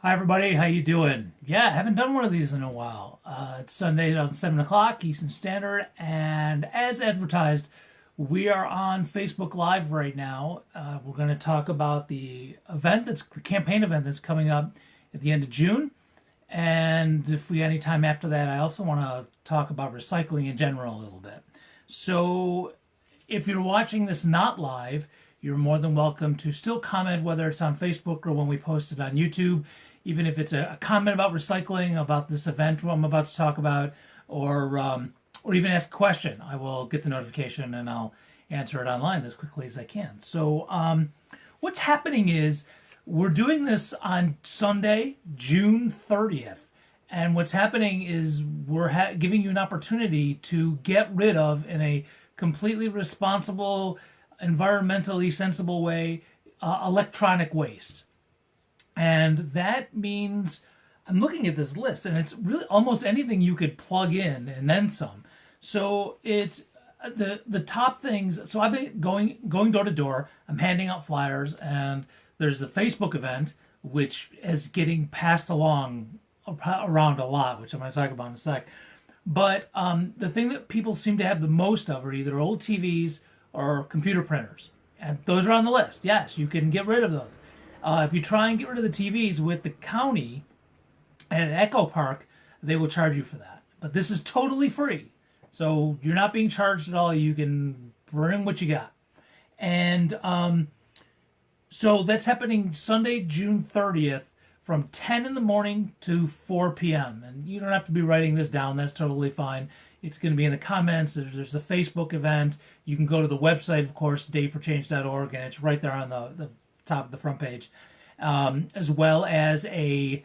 Hi everybody, how you doing? Yeah, I haven't done one of these in a while. It's Sunday at 7 o'clock Eastern Standard, and as advertised, we are on Facebook Live right now. We're going to talk about the campaign event that's coming up at the end of June, and if we have any time after that, I also want to talk about recycling in general a little bit. So, if you're watching this not live, you're more than welcome to still comment, whether it's on Facebook or when we post it on YouTube, even if it's a comment about recycling, about this event I'm about to talk about, or even ask a question. I will get the notification and I'll answer it online as quickly as I can. So what's happening is we're doing this on Sunday, June 30th. And what's happening is we're giving you an opportunity to get rid of, in a completely responsible, environmentally sensible way, electronic waste. And that means, I'm looking at this list, and it's really almost anything you could plug in and then some. So it's the top things. So I've been going door to door. I'm handing out flyers, and there's the Facebook event, which is getting passed along around a lot, which I'm going to talk about in a sec. But the thing that people seem to have the most of are either old TVs or computer printers. And those are on the list. Yes, you can get rid of those. If you try and get rid of the TVs with the county and Echo Park, they will charge you for that. But this is totally free. So you're not being charged at all. You can bring what you got. And so that's happening Sunday, June 30th from 10 in the morning to 4 p.m. And you don't have to be writing this down. That's totally fine. It's going to be in the comments. There's a Facebook event. You can go to the website, of course, daveforchange.org, and it's right there on the top of the front page, as well as a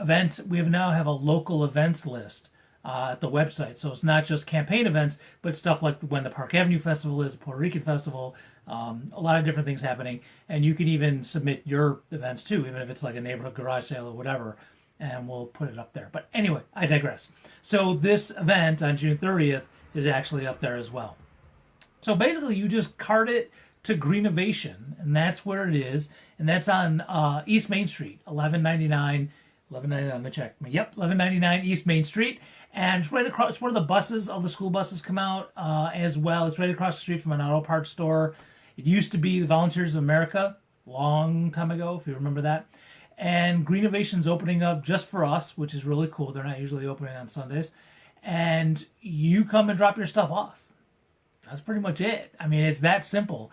event. We now have a local events list at the website, so it's not just campaign events, but stuff like when the Park Avenue Festival is, Puerto Rican Festival, a lot of different things happening, and you can even submit your events too, even if it's like a neighborhood garage sale or whatever, and we'll put it up there. But anyway, I digress. So this event on June 30th is actually up there as well. So basically, you just cart it to Greenovation, and that's where it is, and that's on East Main Street, 1199. Let me check. Yep, 1199 East Main Street, and it's right across. It's where the buses, all the school buses come out as well. It's right across the street from an auto parts store. It used to be the Volunteers of America, long time ago, if you remember that. And Greenovation's opening up just for us, which is really cool. They're not usually opening on Sundays, and you come and drop your stuff off. That's pretty much it. I mean, it's that simple.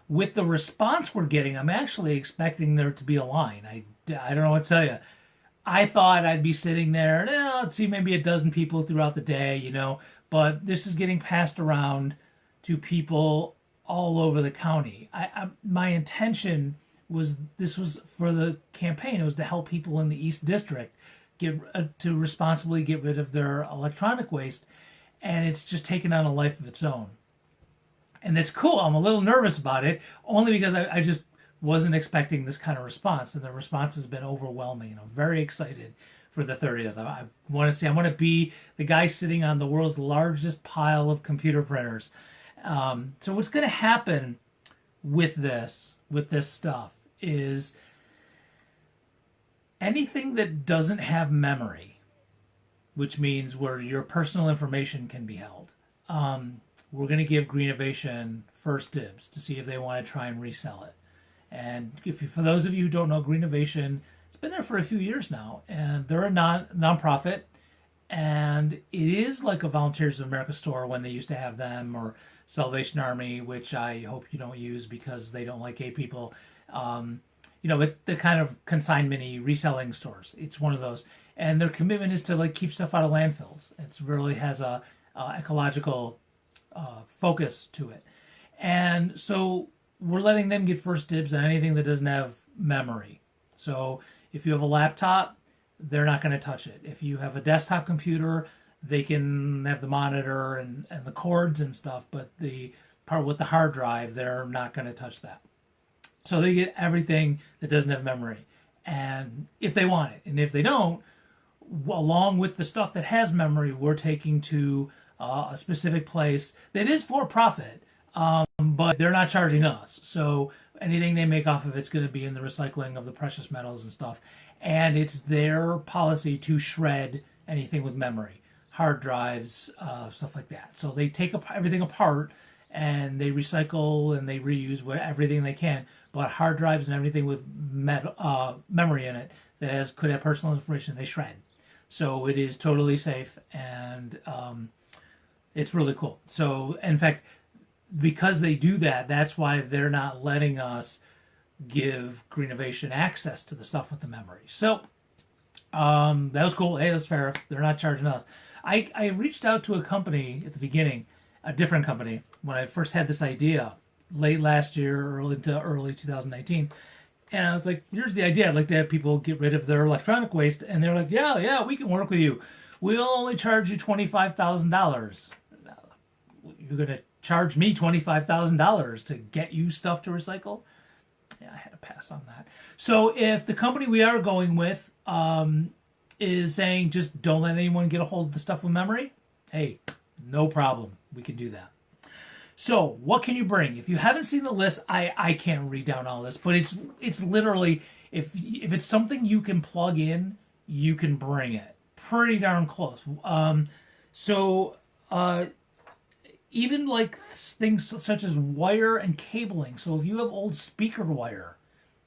With the response we're getting, I'm actually expecting there to be a line. I don't know what to tell you. I thought I'd be sitting there, and let's see, maybe a dozen people throughout the day, but this is getting passed around to people all over the county. My intention was, this was for the campaign, it was to help people in the East District to responsibly get rid of their electronic waste, and it's just taken on a life of its own. And it's cool. I'm a little nervous about it, only because I just wasn't expecting this kind of response, and the response has been overwhelming. And I'm very excited for the 30th. I want to be the guy sitting on the world's largest pile of computer printers. So what's going to happen with this stuff is anything that doesn't have memory, which means where your personal information can be held. We're going to give Greenovation first dibs to see if they want to try and resell it. And for those of you who don't know, Greenovation, it's been there for a few years now, and they're a nonprofit, and it is like a Volunteers of America store when they used to have them, or Salvation Army, which I hope you don't use because they don't like gay people. The kind of consignment-y reselling stores. It's one of those, and their commitment is to keep stuff out of landfills. It really has a ecological focus to it. And so we're letting them get first dibs on anything that doesn't have memory. So if you have a laptop, they're not going to touch it. If you have a desktop computer, they can have the monitor and the cords and stuff, but the part with the hard drive, they're not going to touch that. So they get everything that doesn't have memory, and if they want it. And if they don't, along with the stuff that has memory, we're taking to a specific place that is for profit, but they're not charging us. So anything they make off of it's going to be in the recycling of the precious metals and stuff. And it's their policy to shred anything with memory, hard drives, stuff like that. So they take everything apart and they recycle and they reuse everything they can. But hard drives and everything with memory in it that could have personal information, they shred. So it is totally safe, and it's really cool. So, in fact, because they do that, that's why they're not letting us give Greenovation access to the stuff with the memory. So that was cool. Hey, that's fair. They're not charging us. I reached out to a company at the beginning, a different company, when I first had this idea late last year or into early 2019. And I was like, here's the idea. I'd like to have people get rid of their electronic waste. And they're like, yeah, we can work with you. We'll only charge you $25,000. You're going to charge me $25,000 to get you stuff to recycle? Yeah, I had to pass on that. So if the company we are going with is saying just don't let anyone get a hold of the stuff with memory, hey, no problem. We can do that. So what can you bring? If you haven't seen the list, I can't read down all this, but it's literally, if it's something you can plug in, you can bring it. Pretty darn close. Even like things such as wire and cabling. So if you have old speaker wire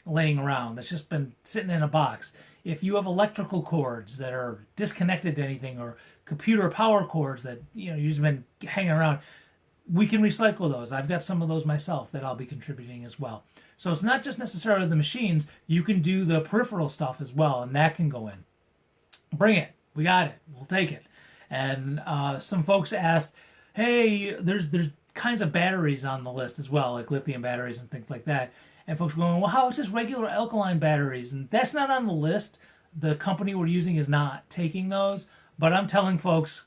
laying around that's just been sitting in a box, if you have electrical cords that are disconnected to anything, or computer power cords that you've just been hanging around, we can recycle those. I've got some of those myself that I'll be contributing as well. So it's not just necessarily the machines. You can do the peripheral stuff as well, and that can go in. Bring it. We got it. We'll take it. And some folks asked, hey, there's kinds of batteries on the list as well, like lithium batteries and things like that. And folks are going, well, how is just regular alkaline batteries? And that's not on the list. The company we're using is not taking those. But I'm telling folks,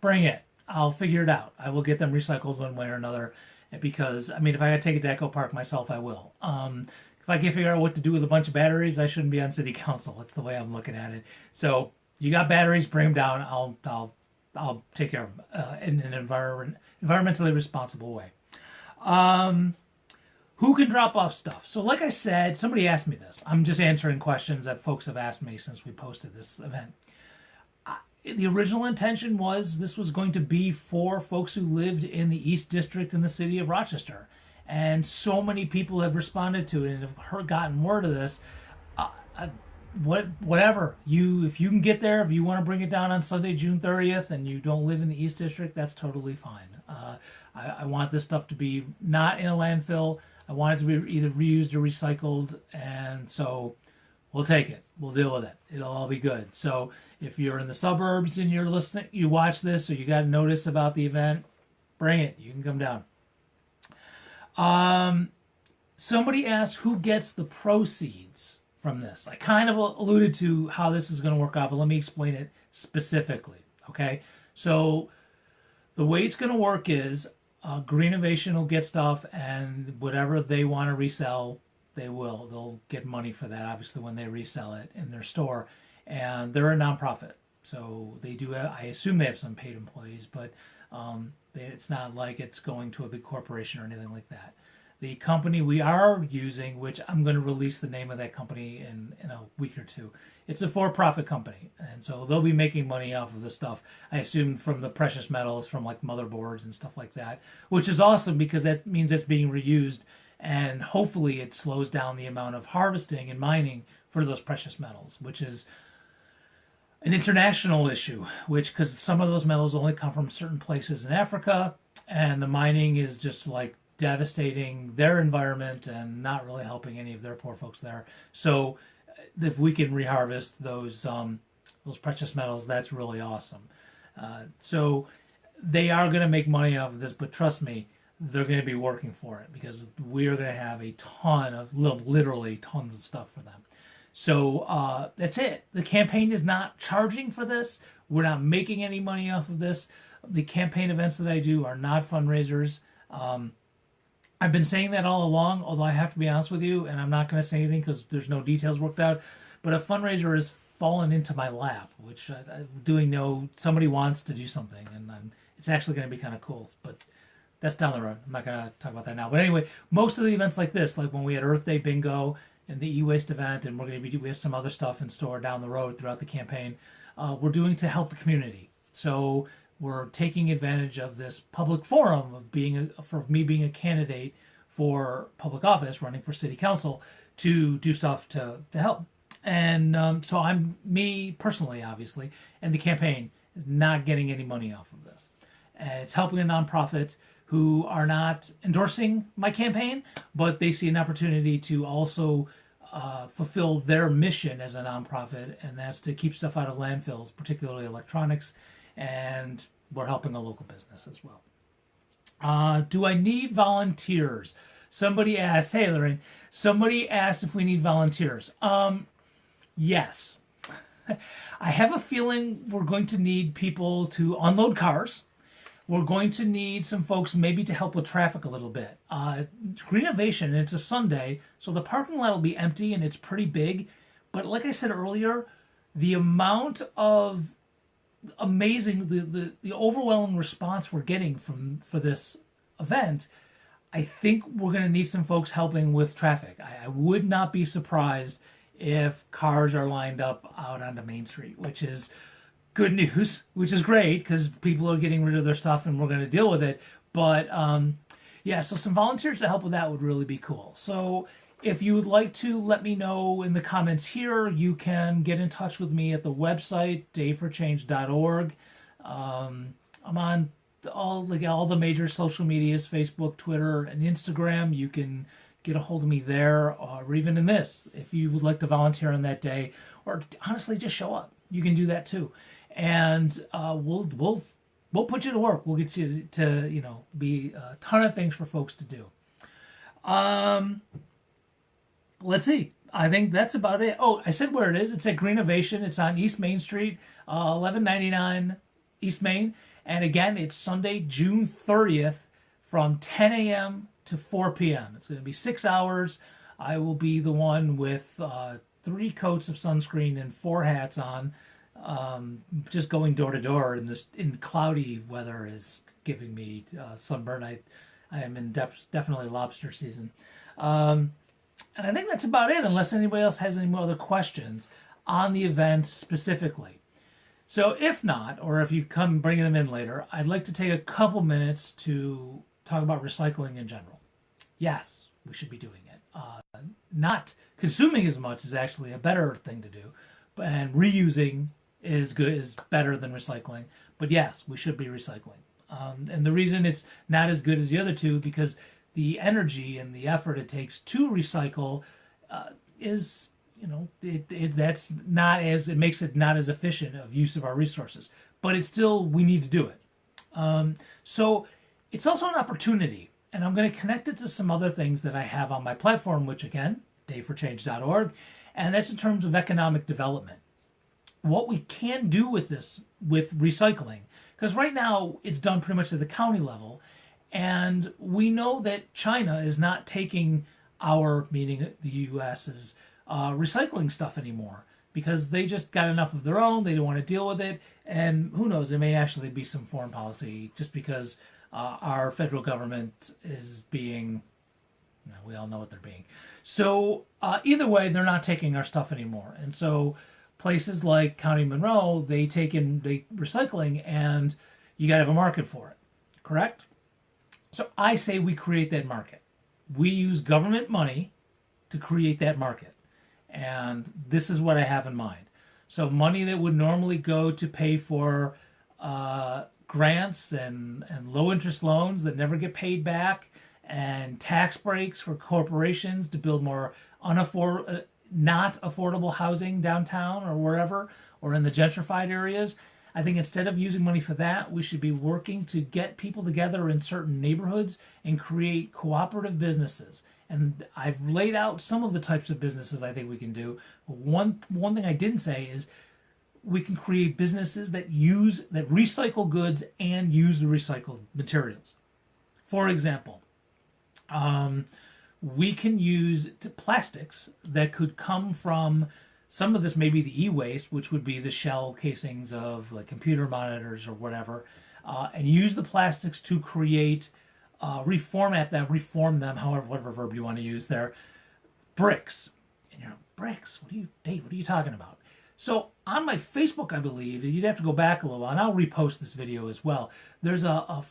bring it. I'll figure it out. I will get them recycled one way or another. Because, I mean, if I got to take it to Echo Park myself, I will. If I can figure out what to do with a bunch of batteries, I shouldn't be on city council. That's the way I'm looking at it. So you got batteries, bring them down. I'll take care of them in an environmentally responsible way. Who can drop off stuff? So like I said, somebody asked me this. I'm just answering questions that folks have asked me since we posted this event. The original intention was this was going to be for folks who lived in the East District in the city of Rochester. And so many people have responded to it and have gotten word of this. Whatever. If you can get there, if you want to bring it down on Sunday, June 30th, and you don't live in the East District, that's totally fine. I want this stuff to be not in a landfill. I want it to be either reused or recycled, and so we'll take it. We'll deal with it. It'll all be good. So if you're in the suburbs and you're listening, you watch this, or you got a notice about the event, bring it. You can come down. Somebody asked who gets the proceeds from this. I kind of alluded to how this is going to work out, but let me explain it specifically. Okay, so the way it's going to work is Greenovation will get stuff, and whatever they want to resell, they will. They'll get money for that, obviously, when they resell it in their store. And they're a nonprofit, so they do. I assume they have some paid employees, but it's not like it's going to a big corporation or anything like that. The company we are using, which I'm going to release the name of that company in a week or two, it's a for-profit company, and so they'll be making money off of this stuff, I assume, from the precious metals, from like motherboards and stuff like that, which is awesome because that means it's being reused, and hopefully it slows down the amount of harvesting and mining for those precious metals, which is an international issue, because some of those metals only come from certain places in Africa, and the mining is just like devastating their environment and not really helping any of their poor folks there. So if we can reharvest those precious metals, that's really awesome. So they are going to make money off of this, but trust me, they're going to be working for it, because we are going to have a ton of, literally tons of stuff for them. So that's it. The campaign is not charging for this. We're not making any money off of this. The campaign events that I do are not fundraisers. I've been saying that all along, although I have to be honest with you, and I'm not going to say anything because there's no details worked out, but a fundraiser has fallen into my lap, which somebody wants to do something, and it's actually going to be kind of cool, but that's down the road. I'm not going to talk about that now. But anyway, most of the events like this, like when we had Earth Day Bingo and the e-waste event, and we have some other stuff in store down the road throughout the campaign, we're doing to help the community. So we're taking advantage of this public forum of for me being a candidate for public office, running for city council, to do stuff to help. And so me personally, obviously, and the campaign is not getting any money off of this. And it's helping a nonprofit who are not endorsing my campaign, but they see an opportunity to also fulfill their mission as a nonprofit, and that's to keep stuff out of landfills, particularly electronics, and we're helping a local business as well. Do I need volunteers? Somebody asked, hey Lorraine, somebody asked if we need volunteers. Yes. I have a feeling we're going to need people to unload cars. We're going to need some folks maybe to help with traffic a little bit. Greenovation, it's a Sunday, so the parking lot will be empty and it's pretty big. But like I said earlier, the amount of amazing, the overwhelming response we're getting for this event, I think we're going to need some folks helping with traffic. I would not be surprised if cars are lined up out onto Main Street, which is good news, which is great because people are getting rid of their stuff and we're going to deal with it. But yeah, so some volunteers to help with that would really be cool. So if you would like to let me know in the comments here, you can get in touch with me at the website, daveforchange.org. I'm on all the major social medias, Facebook, Twitter, and Instagram. You can get a hold of me there, or even in this. If you would like to volunteer on that day, or honestly just show up, you can do that too. And we'll put you to work. We'll get you to be a ton of things for folks to do. Let's see. I think that's about it. Oh, I said where it is. It's at Greenovation. It's on East Main Street, 1199 East Main. And again, it's Sunday, June 30th from 10 a.m. to 4 p.m. It's going to be 6 hours. I will be the one with 3 coats of sunscreen and 4 hats on. Just going door to door in cloudy weather is giving me sunburn. I am in definitely lobster season. And I think that's about it, unless anybody else has any more other questions on the event specifically. So if not, or if you come bringing them in later, I'd like to take a couple minutes to talk about recycling in general. Yes, we should be doing it. Not consuming as much is actually a better thing to do, and reusing is better than recycling. But yes, we should be recycling. And the reason it's not as good as the other two, because the energy and the effort it takes to recycle is, that's not as, it makes it not as efficient of use of our resources. But it's still, we need to do it. So it's also an opportunity, and I'm going to connect it to some other things that I have on my platform, which again, daveforchange.org, and that's in terms of economic development. What we can do with this, with recycling, because right now it's done pretty much at the county level, and we know that China is not taking meaning the U.S.'s recycling stuff anymore, because they just got enough of their own, they don't want to deal with it, and who knows, there may actually be some foreign policy just because our federal government is being, we all know what they're being. So either way, they're not taking our stuff anymore, and so places like County Monroe, they recycling, and you got to have a market for it, correct? So I say we create that market. We use government money to create that market, and this is what I have in mind. So money that would normally go to pay for grants and low interest loans that never get paid back, and tax breaks for corporations to build more not affordable housing downtown or wherever, or in the gentrified areas. I think instead of using money for that, we should be working to get people together in certain neighborhoods and create cooperative businesses. And I've laid out some of the types of businesses I think we can do. One thing I didn't say is we can create businesses that recycle goods and use the recycled materials. For example, we can use plastics that could come from some of this, maybe the e-waste, which would be the shell casings of like computer monitors or whatever, and use the plastics to create reform them, however, whatever verb you want to use there, bricks. And you're like, bricks? Dave, what are you talking about? So on my Facebook, I believe, you'd have to go back a little while, and I'll repost this video as well. There's a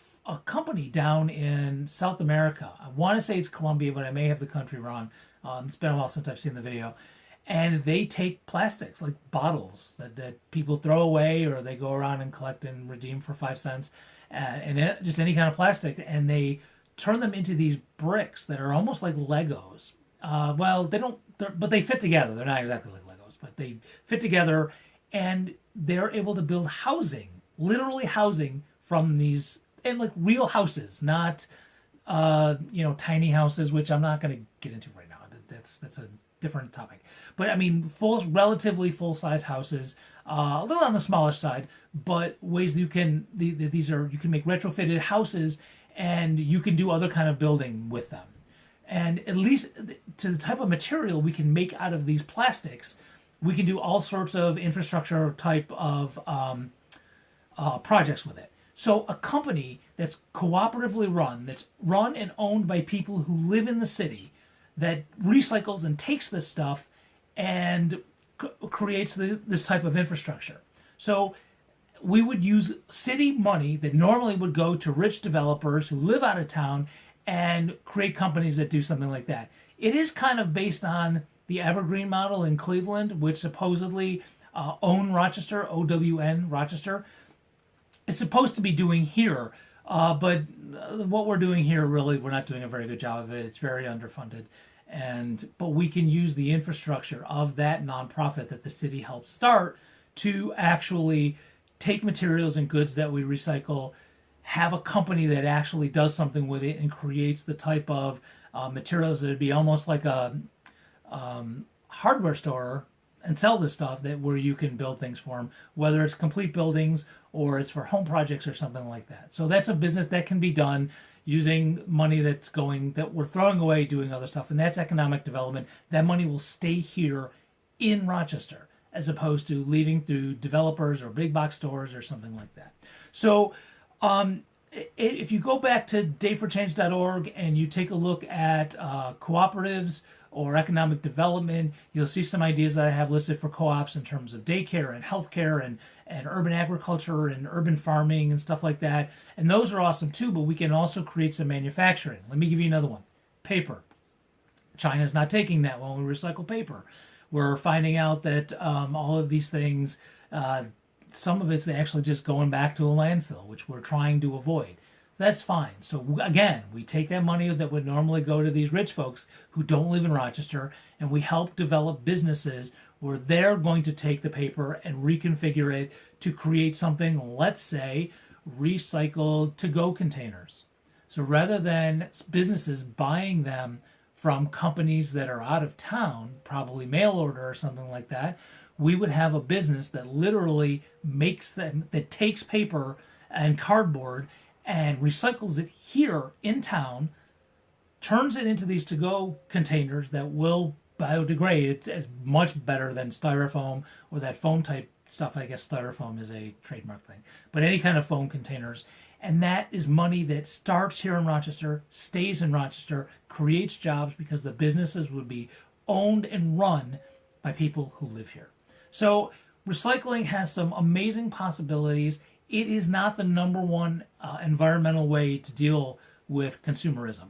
company down in South America. I want to say it's Colombia, but I may have the country wrong. It's been a while since I've seen the video. And they take plastics, like bottles that people throw away, or they go around and collect and redeem for 5 cents, and just any kind of plastic, and they turn them into these bricks that are almost like Legos. Well, but they fit together. They're not exactly like Legos, but they fit together, and they're able to build housing, literally housing from these, and like real houses, not tiny houses, which I'm not going to get into right now. That's a different topic. But I mean, relatively full-size houses, a little on the smallish side, but ways that you can you can make retrofitted houses, and you can do other kind of building with them. And at least to the type of material we can make out of these plastics, we can do all sorts of infrastructure type of projects with it. So a company that's cooperatively run, that's run and owned by people who live in the city, that recycles and takes this stuff and creates this type of infrastructure. So we would use city money that normally would go to rich developers who live out of town and create companies that do something like that. It is kind of based on the Evergreen model in Cleveland, which supposedly own Rochester, OWN, Rochester. It's supposed to be doing here, but what we're doing here, really, we're not doing a very good job of it. It's very underfunded. But we can use the infrastructure of that nonprofit that the city helped start to actually take materials and goods that we recycle, have a company that actually does something with it and creates the type of materials that would be almost like a hardware store, and sell this stuff where you can build things for them, whether it's complete buildings or it's for home projects or something like that. So that's a business that can be done using money that we're throwing away doing other stuff, and that's economic development. That money will stay here in Rochester, as opposed to leaving through developers or big box stores or something like that. So if you go back to dateforchange.org and you take a look at cooperatives or economic development, you'll see some ideas that I have listed for co-ops in terms of daycare and healthcare and urban agriculture and urban farming and stuff like that. And those are awesome too, but we can also create some manufacturing. Let me give you another one. Paper. China's not taking that when we recycle paper. We're finding out that all of these things, some of it's actually just going back to a landfill, which we're trying to avoid. That's fine. So again, we take that money that would normally go to these rich folks who don't live in Rochester, and we help develop businesses where they're going to take the paper and reconfigure it to create something, let's say, recycled to-go containers. So rather than businesses buying them from companies that are out of town, probably mail order or something like that, we would have a business that literally makes them, that takes paper and cardboard and recycles it here in town, turns it into these to-go containers that will biodegrade. It's much better than styrofoam or that foam type stuff. I guess styrofoam is a trademark thing, but any kind of foam containers. And that is money that starts here in Rochester, stays in Rochester, creates jobs, because the businesses would be owned and run by people who live here. So recycling has some amazing possibilities. It is not the number one environmental way to deal with consumerism.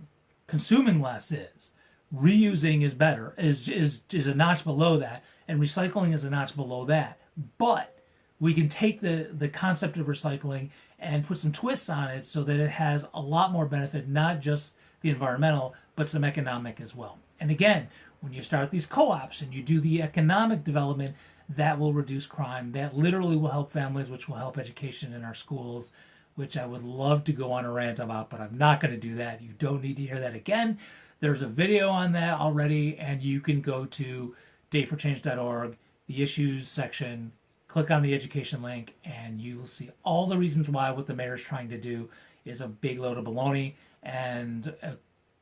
Consuming less is. Reusing is better, is a notch below that, and recycling is a notch below that. But we can take the concept of recycling and put some twists on it so that it has a lot more benefit, not just the environmental, but some economic as well. And again, when you start these co-ops and you do the economic development, that will reduce crime. That literally will help families, which will help education in our schools, which I would love to go on a rant about, but I'm not going to do that. You don't need to hear that again. There's a video on that already, and you can go to dateforchange.org, the issues section, click on the education link, and you will see all the reasons why what the mayor's trying to do is a big load of baloney, and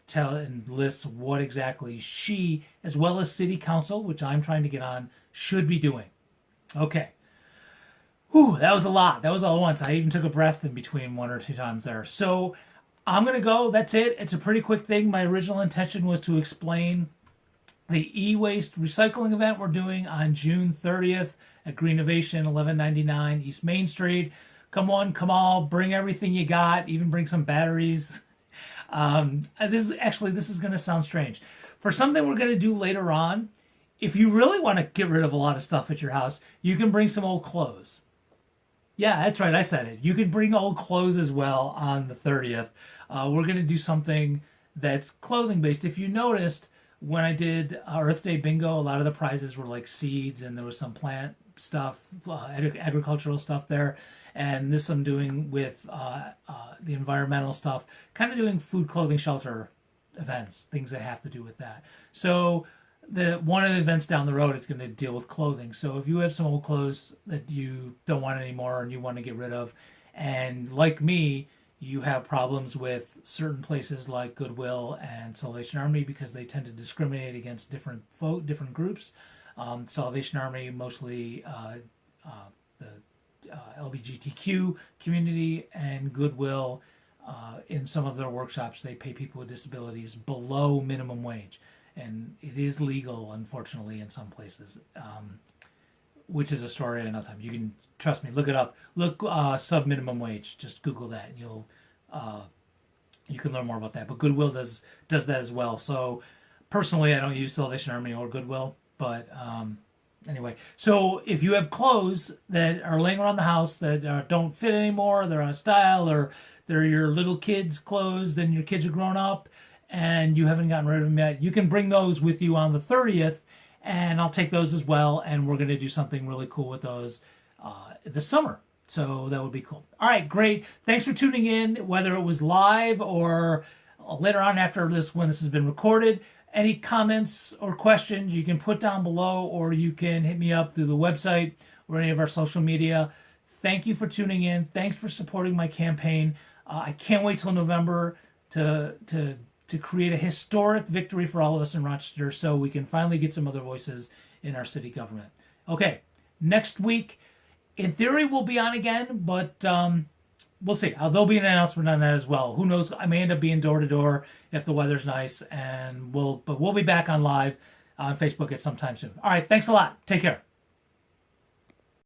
tell and lists what exactly she, as well as city council, which I'm trying to get on, should be doing. Okay. Whew, that was a lot. That was all at once. I even took a breath in between one or two times there. So I'm going to go. That's it. It's a pretty quick thing. My original intention was to explain the e-waste recycling event we're doing on June 30th at Greenovation, 1199 East Main Street. Come on, come all, bring everything you got, even bring some batteries. This is going to sound strange. For something we're going to do later on, if you really want to get rid of a lot of stuff at your house, you can bring some old clothes. Yeah, that's right, I said it. You can bring old clothes as well on the 30th. We're going to do something that's clothing based. If you noticed, when I did Earth Day Bingo, a lot of the prizes were like seeds, and there was some plant stuff, agricultural stuff there. And this I'm doing with the environmental stuff, kind of doing food, clothing, shelter events, things that have to do with that. So one of the events down the road is going to deal with clothing. So if you have some old clothes that you don't want anymore and you want to get rid of, and like me, you have problems with certain places like Goodwill and Salvation Army because they tend to discriminate against different groups. Salvation Army mostly the LGBTQ community, and Goodwill in some of their workshops they pay people with disabilities below minimum wage, and it is legal unfortunately in some places, which is a story another time. You can trust me, look it up, look sub minimum wage, just Google that and you can learn more about that. But Goodwill does that as well. So personally I don't use Salvation Army or Goodwill, but anyway, so if you have clothes that are laying around the house that don't fit anymore, they're out of style, or they're your little kids' clothes, then your kids are grown up, and you haven't gotten rid of them yet, you can bring those with you on the 30th, and I'll take those as well, and we're going to do something really cool with those this summer. So that would be cool. All right, great. Thanks for tuning in, whether it was live or later on after this, when this has been recorded. Any comments or questions you can put down below, or you can hit me up through the website or any of our social media. Thank you for tuning in. Thanks for supporting my campaign. I can't wait till November to create a historic victory for all of us in Rochester, so we can finally get some other voices in our city government. Okay, next week, in theory, we'll be on again, but we'll see. There'll be an announcement on that as well. Who knows? I may end up being door to door if the weather's nice, but we'll be back on live on Facebook at some time soon. All right, thanks a lot. Take care.